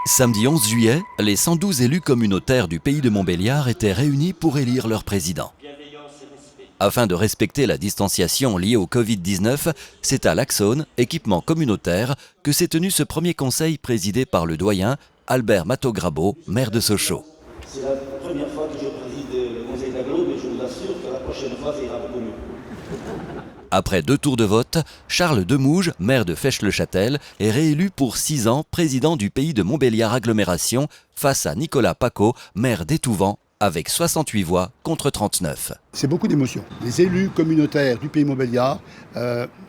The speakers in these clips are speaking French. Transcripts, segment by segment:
Samedi 11 juillet, les 112 élus communautaires du pays de Montbéliard étaient réunis pour élire leur président. Afin de respecter la distanciation liée au Covid-19, c'est à l'Axone, équipement communautaire, que s'est tenu ce premier conseil présidé par le doyen Albert Matograbo, maire de Sochaux. C'est la première fois que je préside le conseil d'agglo, mais je vous assure que la prochaine fois, ça ira beaucoup mieux. Après 2 tours de vote, Charles Demouge, maire de Fesches-le-Châtel, est réélu pour 6 ans président du pays de Montbéliard Agglomération face à Nicolas Paco, maire d'Étouvent, avec 68 voix contre 39. C'est beaucoup d'émotions. Les élus communautaires du pays Montbéliard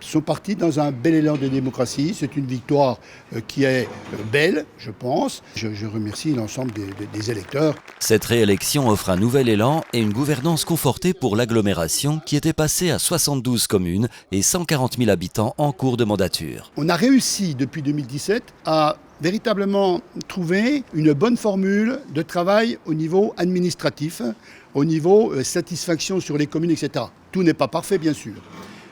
sont partis dans un bel élan de démocratie. C'est une victoire qui est belle, je pense. Je remercie l'ensemble des électeurs. Cette réélection offre un nouvel élan et une gouvernance confortée pour l'agglomération qui était passée à 72 communes et 140 000 habitants en cours de mandature. On a réussi depuis 2017 à véritablement trouver une bonne formule de travail au niveau administratif, au niveau satisfaction sur les communes, etc. Tout n'est pas parfait, bien sûr.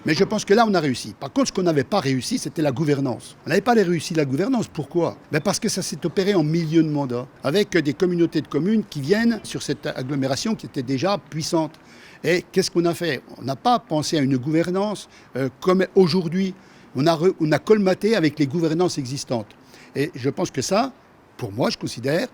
Mais je pense que là, on a réussi. Par contre, ce qu'on n'avait pas réussi, c'était la gouvernance. On n'avait pas réussi la gouvernance. Pourquoi ? Parce que ça s'est opéré en milieu de mandat, avec des communautés de communes qui viennent sur cette agglomération qui était déjà puissante. Et qu'est-ce qu'on a fait ? On n'a pas pensé à une gouvernance comme aujourd'hui. On a colmaté avec les gouvernances existantes. Et je pense que ça, pour moi, je considère,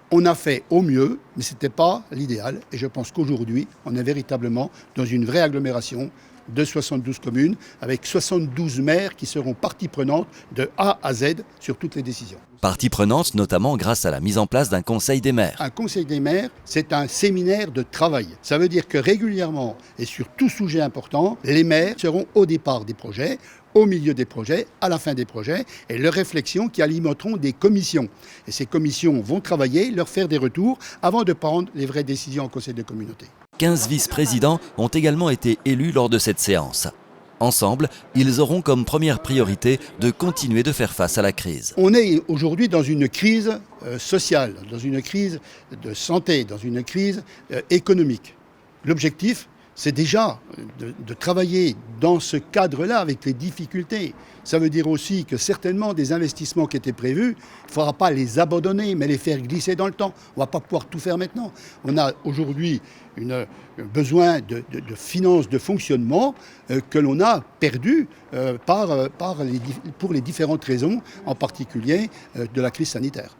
on a fait au mieux, mais ce n'était pas l'idéal. Et je pense qu'aujourd'hui, on est véritablement dans une vraie agglomération de 72 communes, avec 72 maires qui seront partie prenante de A à Z sur toutes les décisions. Partie prenante notamment grâce à la mise en place d'un conseil des maires. Un conseil des maires, c'est un séminaire de travail. Ça veut dire que régulièrement, et sur tout sujet important, les maires seront au départ des projets, au milieu des projets, à la fin des projets, et leurs réflexions qui alimenteront des commissions. Et ces commissions vont travailler, leur faire des retours, avant de prendre les vraies décisions au conseil de communauté. 15 vice-présidents ont également été élus lors de cette séance. Ensemble, ils auront comme première priorité de continuer de faire face à la crise. On est aujourd'hui dans une crise sociale, dans une crise de santé, dans une crise économique. L'objectif, c'est déjà de travailler dans ce cadre-là avec les difficultés. Ça veut dire aussi que certainement des investissements qui étaient prévus, il ne faudra pas les abandonner, mais les faire glisser dans le temps. On ne va pas pouvoir tout faire maintenant. On a aujourd'hui besoin de finances de fonctionnement que l'on a perdu pour les différentes raisons, en particulier de la crise sanitaire.